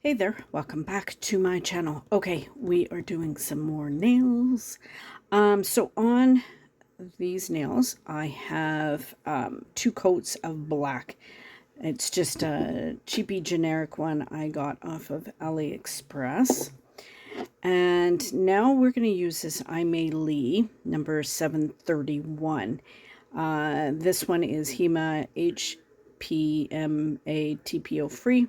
Hey there, welcome back to my channel. Okay, we are doing some more nails. So on these nails, I have 2 coats of black. It's just a cheapy generic one I got off of AliExpress. And now we're going to use this Aimeili number 731. This one is HEMA HPMA TPO free.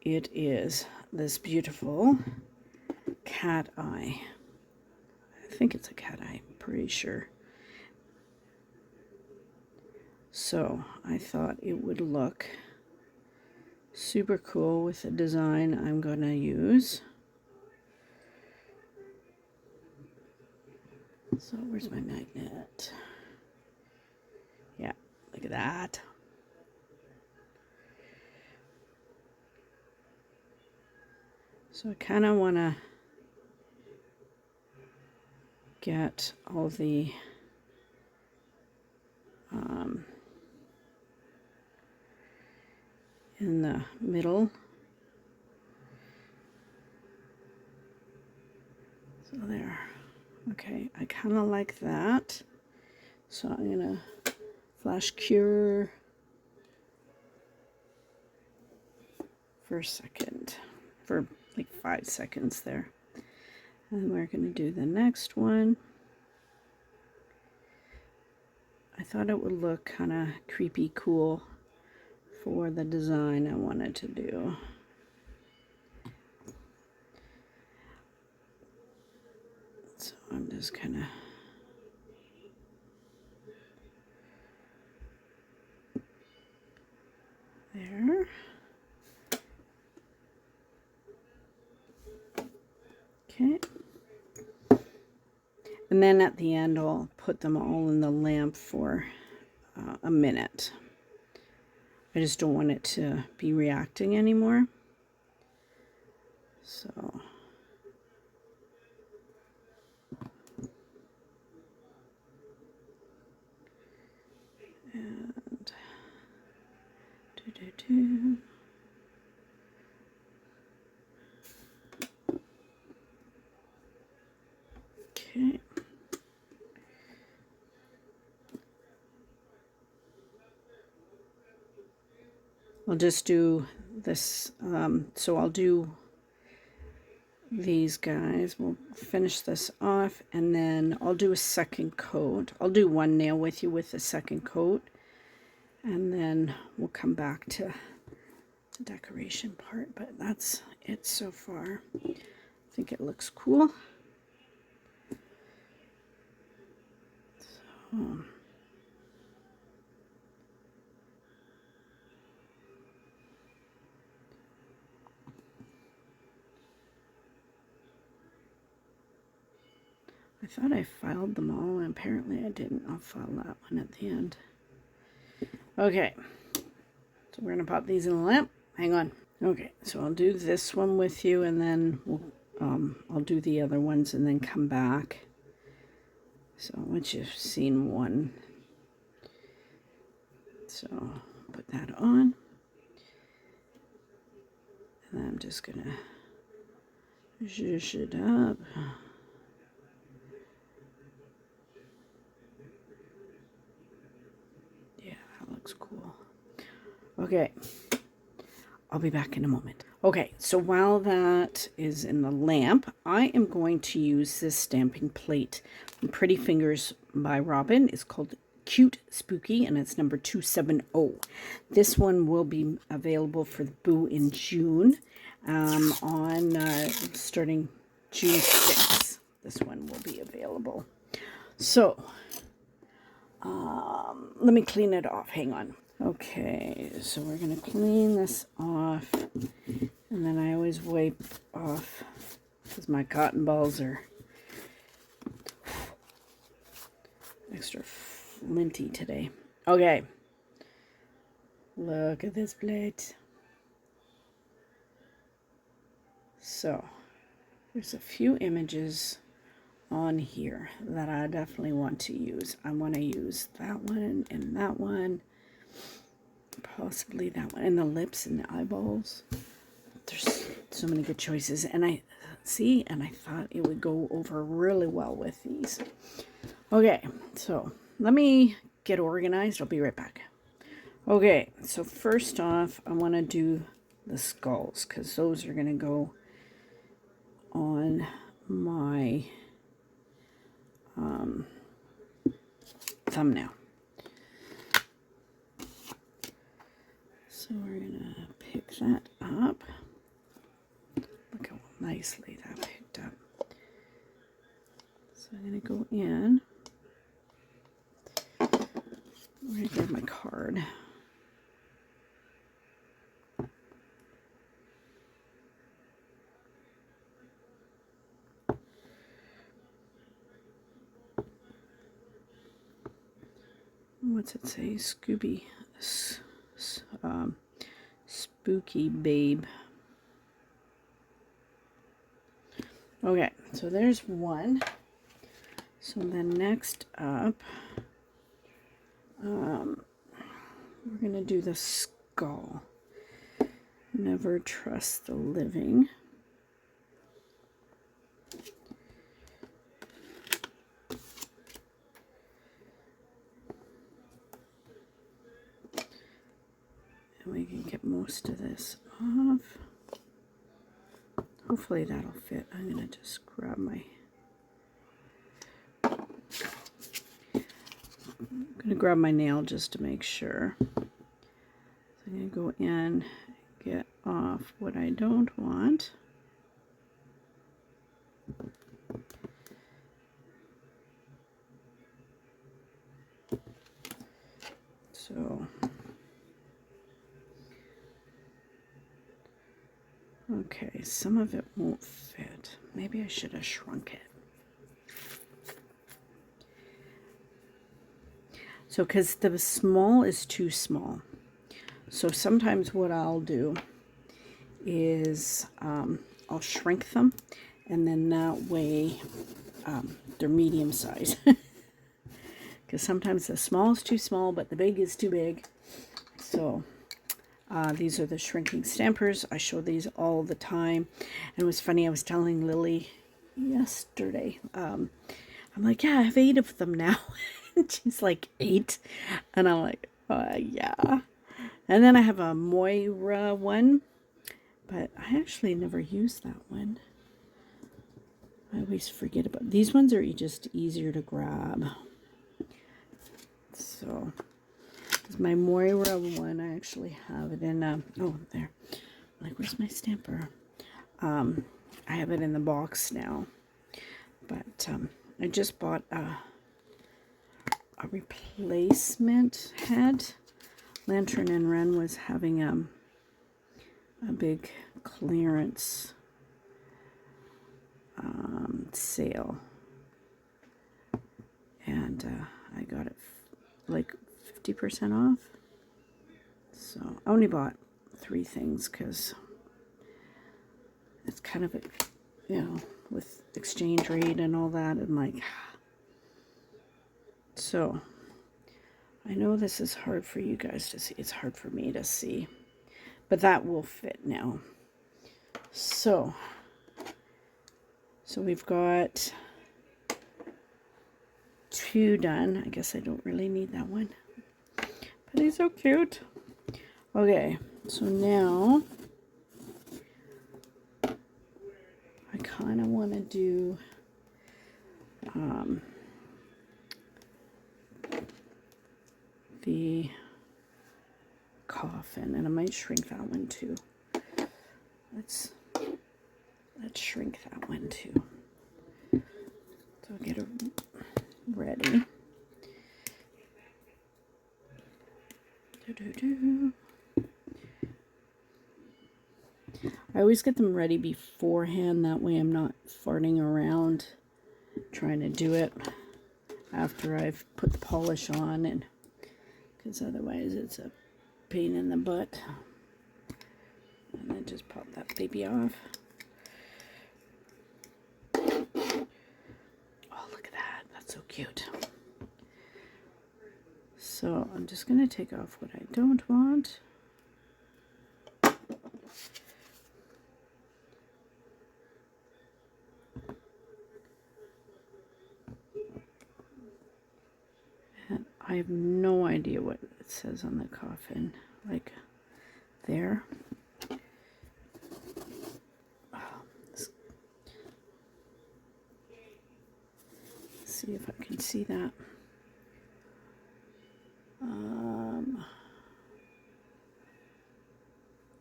It is this beautiful cat eye. I think it's a cat eye, I'm pretty sure. So I thought it would look super cool with the design I'm going to use. So where's my magnet? Yeah, look at that. So I kind of want to get all the in the middle. So there. Okay, I kind of like that. So I'm going to flash cure for a second, for like 5 seconds there. And we're going to do the next one. I thought it would look kind of creepy cool for the design I wanted to do. So I'm just kind of there. Okay. And then at the end, I'll put them all in the lamp for a minute. I just don't want it to be reacting anymore. So. And. Okay. I'll just do this, so I'll do these guys. We'll finish this off, and then I'll do a second coat. I'll do one nail with you with the second coat, and then we'll come back to the decoration part, but that's it so far. I think it looks cool. So. I thought I filed them all, and apparently I didn't. I'll file that one at the end. Okay, so we're going to pop these in the lamp. Hang on. Okay, so I'll do this one with you, and then we'll, I'll do the other ones and then come back. So once you've seen one, so put that on. And I'm just going to zhuzh it up. Looks cool. Okay, I'll be back in a moment. Okay, so while that is in the lamp, I am going to use this stamping plate from Pretty Fingers by Robin. It's called Cute Spooky, and it's number 270. This one will be available for the Boo in June, starting June 6th. This one will be available. So let me clean it off. Hang on. Okay, so we're going to clean this off, and then I always wipe off because my cotton balls are extra flinty today. Okay, look at this plate. So there's a few images on here that I definitely want to use. I want to use that one and that one. possibly that one. And the lips and the eyeballs. There's so many good choices. And I thought it would go over really well with these. Okay, so let me get organized. I'll be right back. Okay, so first off, I want to do the skulls because those are going to go on my thumbnail. So we're going to pick that up. Look how nicely that picked up. So I'm going to go in. I'm going to grab my card. What's it say? Scooby. Spooky babe. Okay, so there's one. So then next up, we're going to do the skull. Never trust the living. And we can get most of this off. Hopefully that'll fit. I'm going to just grab my... I'm going to grab my nail just to make sure. So I'm going to go in, get off what I don't want. So, okay, some of it won't fit. Maybe I should have shrunk it. So, because the small is too small. So sometimes what I'll do is I'll shrink them, and then that way they're medium size. Because sometimes the small is too small, but the big is too big. So these are the shrinking stampers. I show these all the time. And it was funny, I was telling Lily yesterday, I'm like, yeah, I have 8 of them now. And she's like, 8? And I'm like, yeah. And then I have a Moira one, but I actually never used that one. I always forget about these ones. Are just easier to grab. So my Moira one, I actually have it in oh, there. Like, where's my stamper? I have it in the box now. But I just bought a replacement head. Lantern and Wren was having a big clearance sale, and I got it like 50% off. So I only bought 3 things because it's kind of a, you know, with exchange rate and all that, and like, so I know this is hard for you guys to see. It's hard for me to see, but that will fit now. So we've got 2 done. I guess I don't really need that one, but he's so cute. Okay, so now I kind of want to do the coffin, and I might shrink that one too. Let's shrink that one too. So I'll get it ready. I always get them ready beforehand, that way I'm not farting around trying to do it after I've put the polish on, and because otherwise it's a pain in the butt. And then just pop that baby off. Oh, look at that. That's so cute. So I'm just going to take off what I don't want. And I have no idea what it says on the coffin, like there. Let's see if I can see that.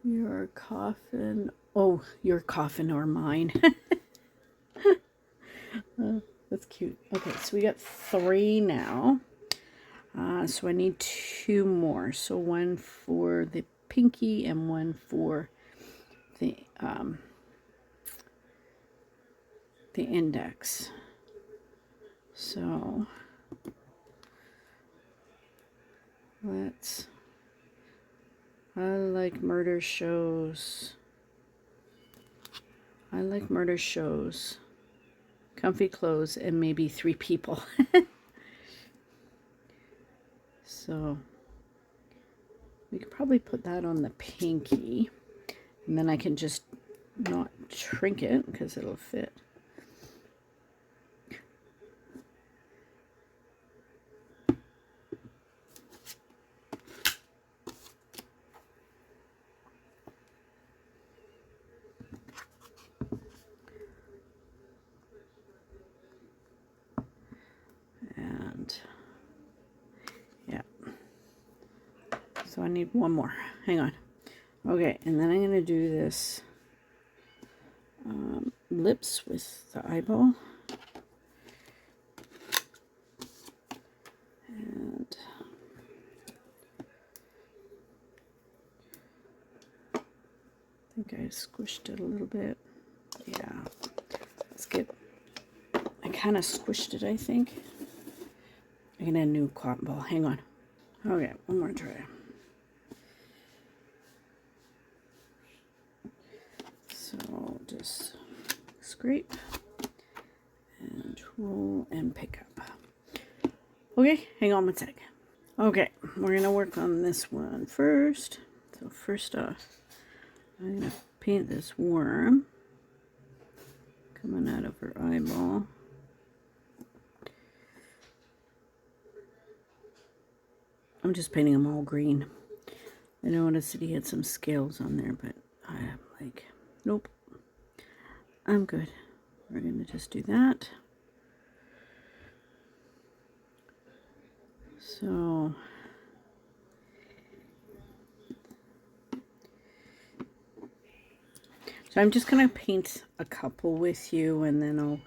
Your coffin. Oh, your coffin or mine. That's cute. Okay, so we got 3 now. So I need 2 more. So 1 for the pinky and 1 for the index. So let's. I like murder shows. I like murder shows. Comfy clothes and maybe 3 people. So we could probably put that on the pinky. And then I can just not shrink it because it'll fit. So I need 1 more. Hang on. Okay, and then I'm going to do this lips with the eyeball. And I think I squished it a little bit. Yeah. Let's get... I kind of squished it, I think. I get a new cotton ball. Hang on. Okay, 1 more try. So just scrape and roll and pick up. Okay, hang on 1 sec. Okay, we're gonna work on this one first. So first off, I'm gonna paint this worm coming out of her eyeball. I'm just painting them all green. I noticed that he had some scales on there, but I'm like, nope, I'm good. We're gonna just do that. So I'm just gonna paint a couple with you, and then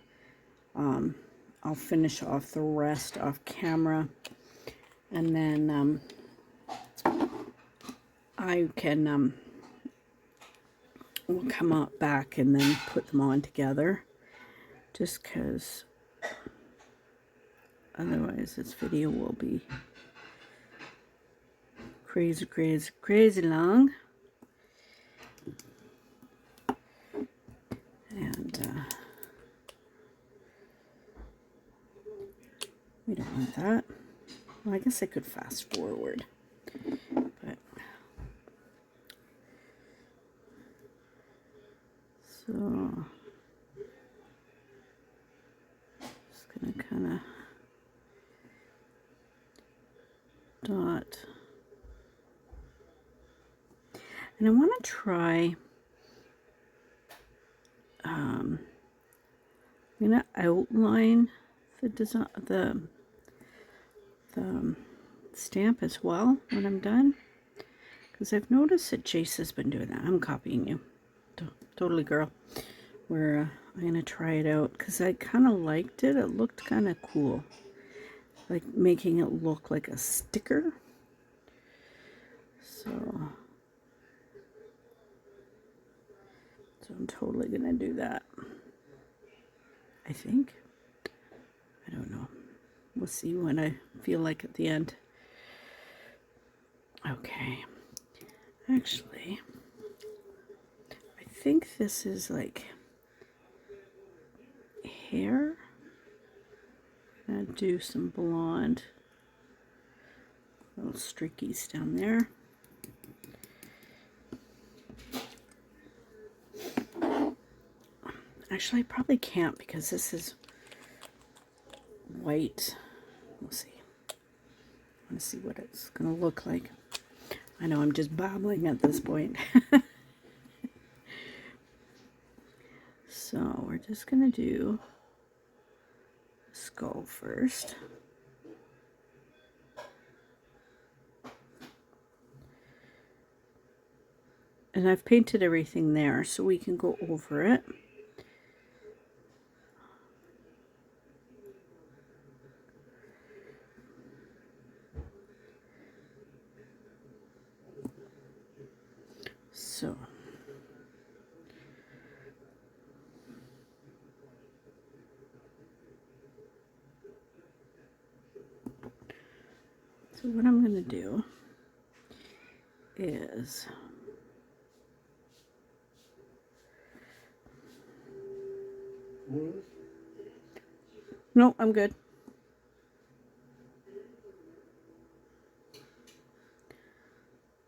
I'll finish off the rest off camera, and then I can we'll come up back and then put them on together, just because otherwise this video will be crazy long. And we don't want that. Well, I guess I could fast forward, but so just gonna kind of dot, and I want to try. I'm gonna outline the design, the stamp as well when I'm done, because I've noticed that Jace has been doing that. I'm copying you, totally, girl. Where I'm gonna try it out because I kind of liked it. It looked kind of cool, like making it look like a sticker. So I'm totally gonna do that. I think. I don't know. We'll see what I feel like at the end. Okay. Actually, I think this is like hair. I'm gonna do some blonde little streakies down there. Actually, I probably can't because this is white. We'll see. I want to see what it's going to look like. I know I'm just babbling at this point. So we're just going to do skull first. And I've painted everything there so we can go over it. So what I'm going to do is no, I'm good.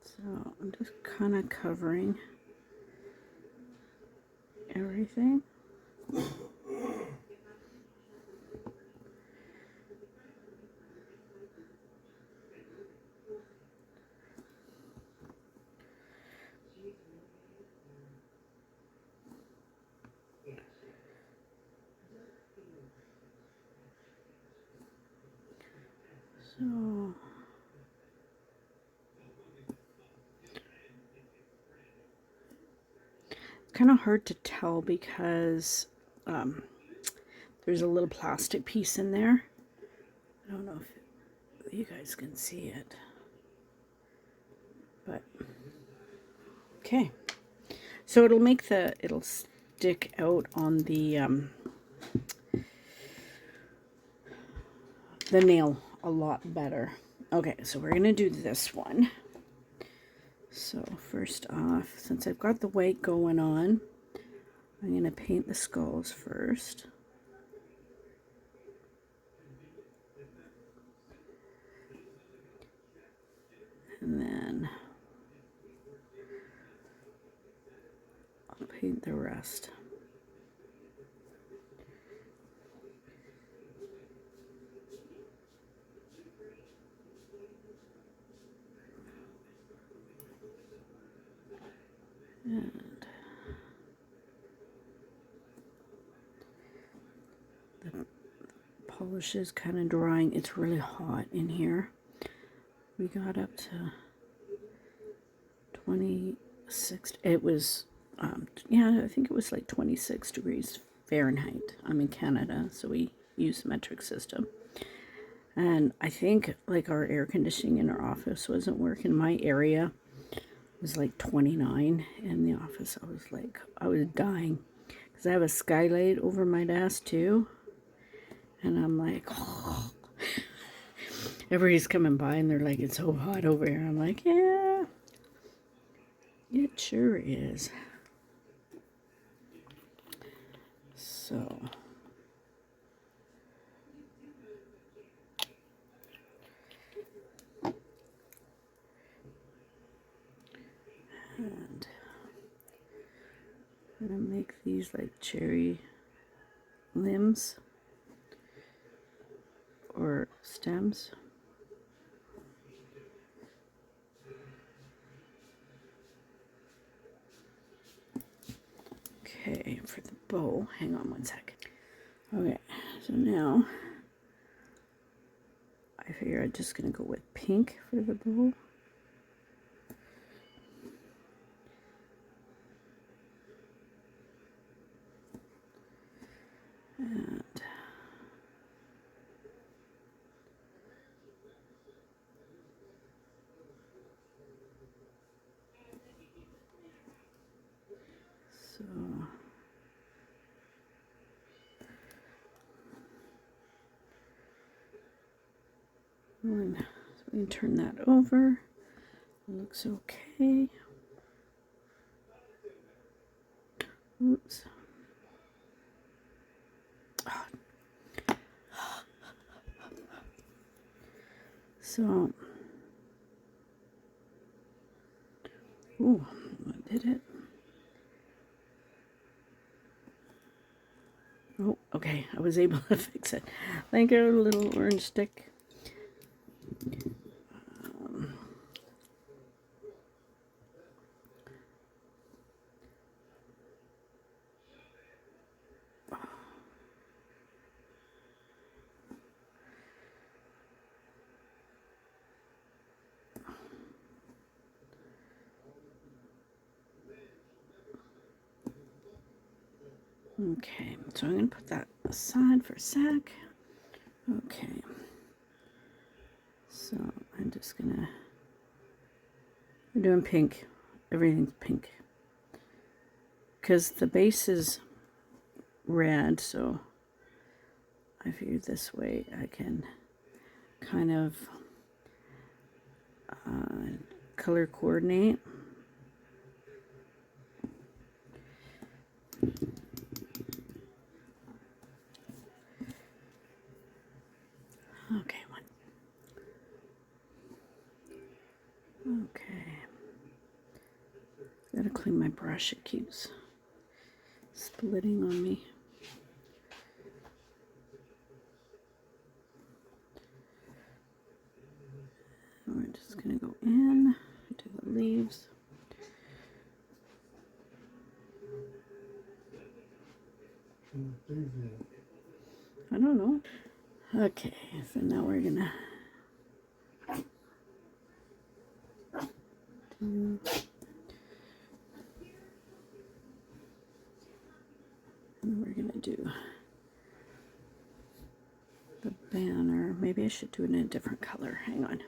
So I'm just kind of covering everything. So it's kind of hard to tell because there's a little plastic piece in there. I don't know if you guys can see it, but okay. So it'll stick out on the nail a lot better. Okay, so we're gonna do this one. So first off, since I've got the white going on, I'm gonna paint the skulls first. And then I'll paint the rest. And the polish is kind of drying. It's really hot in here. We got up to 26. It was, yeah, I think it was like 26 degrees Fahrenheit. I'm in Canada, so we use metric system. And I think like our air conditioning in our office wasn't working. My area was like 29 in the office. I was dying because I have a skylight over my desk too. And I'm like, oh. Everybody's coming by and they're like, it's so hot over here. I'm like, yeah, it sure is. So and I'm gonna make these like cherry limbs or stems. Okay, for the bow, hang on one sec. Okay, so now I figure I'm just gonna go with pink for the bow. And so we can turn that over. It looks okay. Oops. So Ooh, what did it? Oh, okay, I was able to fix it. Thank you, little orange stick. Okay, so I'm going to put that aside for a sec. Okay, so I'm just going to, we're doing pink. Everything's pink. Because the base is red, so I figured this way I can kind of color coordinate. Okay, one. Okay. Gotta clean my brush, it keeps splitting on me. We're just gonna go in to the leaves. I don't know. Okay, so now we're gonna do, and we're gonna do the banner. Maybe I should do it in a different color. Hang on.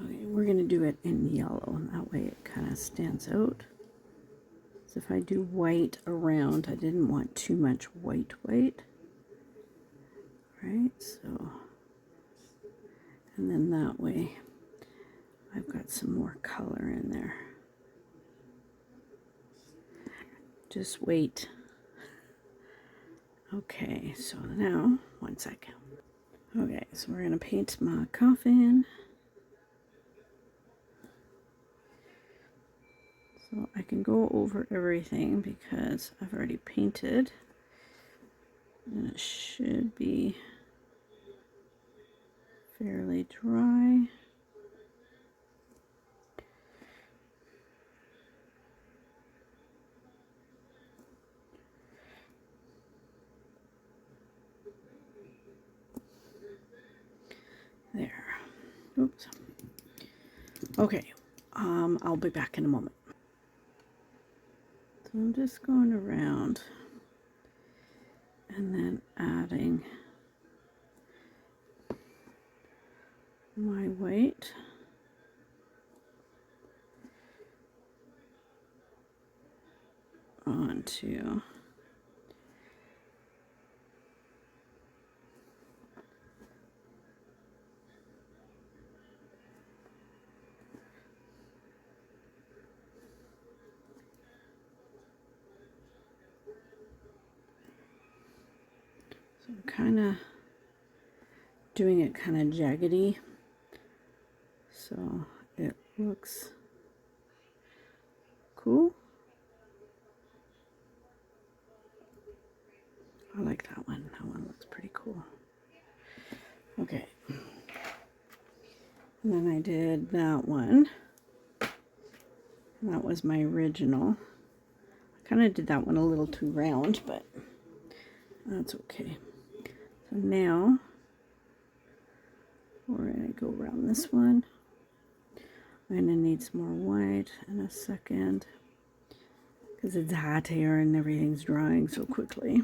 Okay, we're gonna do it in yellow, and that way it kind of stands out. So if I do white around, I didn't want too much white. Right, so, and then that way I've got some more color in there. Just wait. Okay, so now, one second. Okay, so we're gonna paint my coffin. So I can go over everything because I've already painted. And it should be fairly dry. There. Oops. Okay, I'll be back in a moment. So I'm just going around and then adding my white. Onto so I'm kind of doing it kind of jaggedy, so it looks cool. I like that one. That one looks pretty cool. Okay. And then I did that one. That was my original. I kind of did that one a little too round, but that's okay. So now we're going to go around this one. I'm going to need some more white in a second because it's hot here and everything's drying so quickly.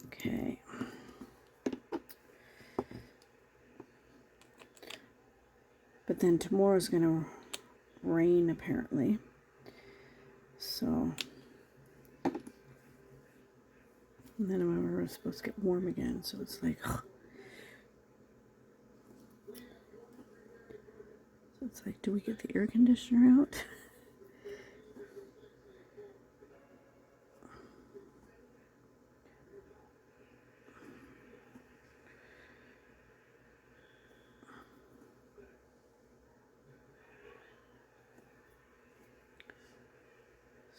Okay. But then tomorrow's going to rain apparently. So, and then we're supposed to get warm again, so it's like, so it's like, do we get the air conditioner out?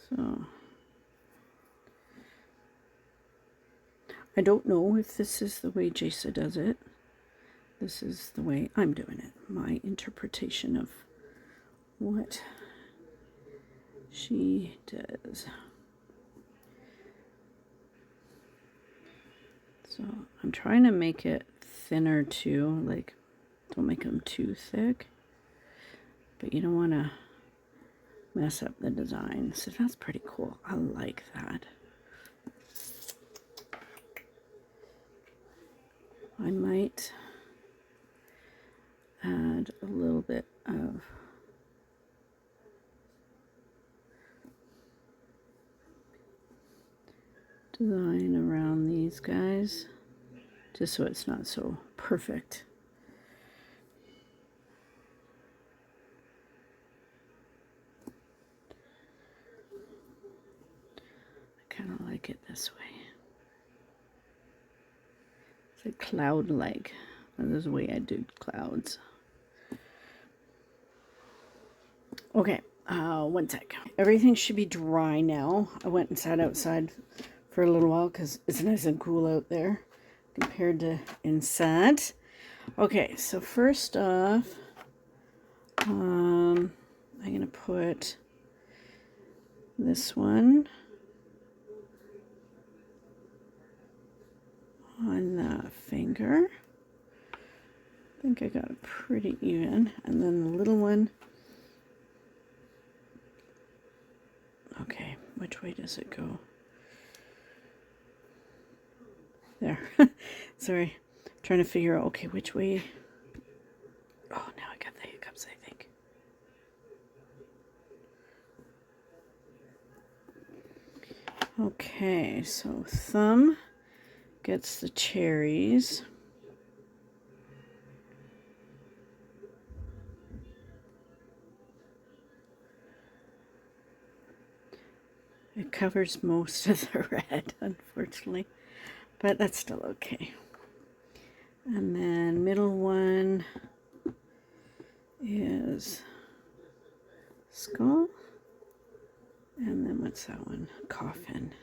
So I don't know if this is the way Jasa does it. This is the way I'm doing it. My interpretation of what she does. So I'm trying to make it thinner too, like don't make them too thick, but you don't want to mess up the design. So that's pretty cool. I like that. I might add a little bit of design around these guys, just so it's not so perfect. I kind of like it this way. It's like cloud-like. That is the way I do clouds. Okay, one sec. Everything should be dry now. I went and sat outside for a little while because it's nice and cool out there compared to inside. Okay, so first off, I'm gonna put this one on the finger. I think I got it pretty even, and then the little one. Okay, which way does it go? There. Sorry. I'm trying to figure out, okay, which way. Oh, now I got the hiccups, I think. Okay, so thumb gets the cherries. It covers most of the red, unfortunately, but that's still okay. And then middle one is skull. And then what's that one? Coffin.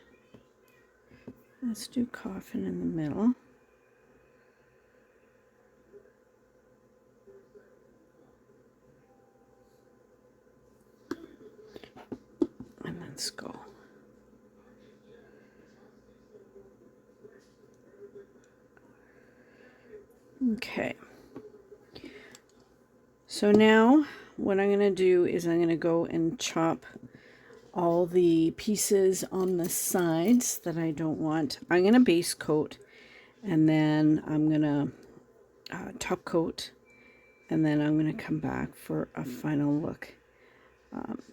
Let's do coffin in the middle. And then skull. Okay. So now what I'm going to do is I'm going to go and chop all the pieces on the sides that I don't want. I'm going to base coat, and then I'm going to top coat, and then I'm going to come back for a final look.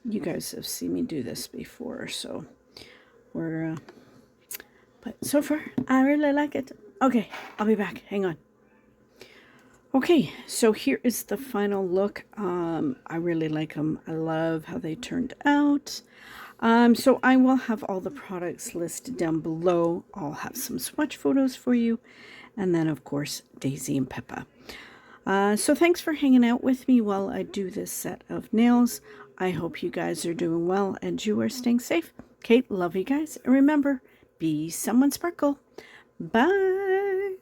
You guys have seen me do this before, so we're but so far I really like it. Okay, I'll be back. Hang on. Okay, so here is the final look. I really like them. I love how they turned out. So I will have all the products listed down below. I'll have some swatch photos for you. And then, of course, Daisy and Peppa. So thanks for hanging out with me while I do this set of nails. I hope you guys are doing well and you are staying safe. Kate, love you guys. And remember, be someone sparkle. Bye.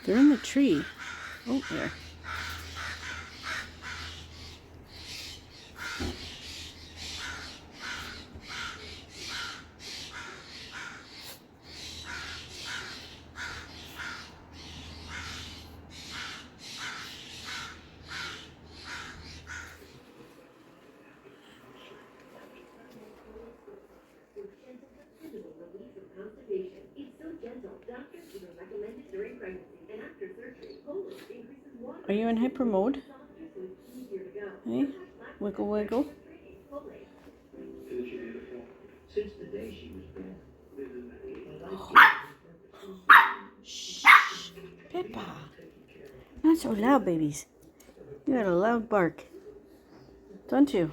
They're in the tree. Oh, there. Are you in hyper mode? Hey, wiggle, wiggle. Shh, Pippa. Not so loud, babies. You got a loud bark, don't you?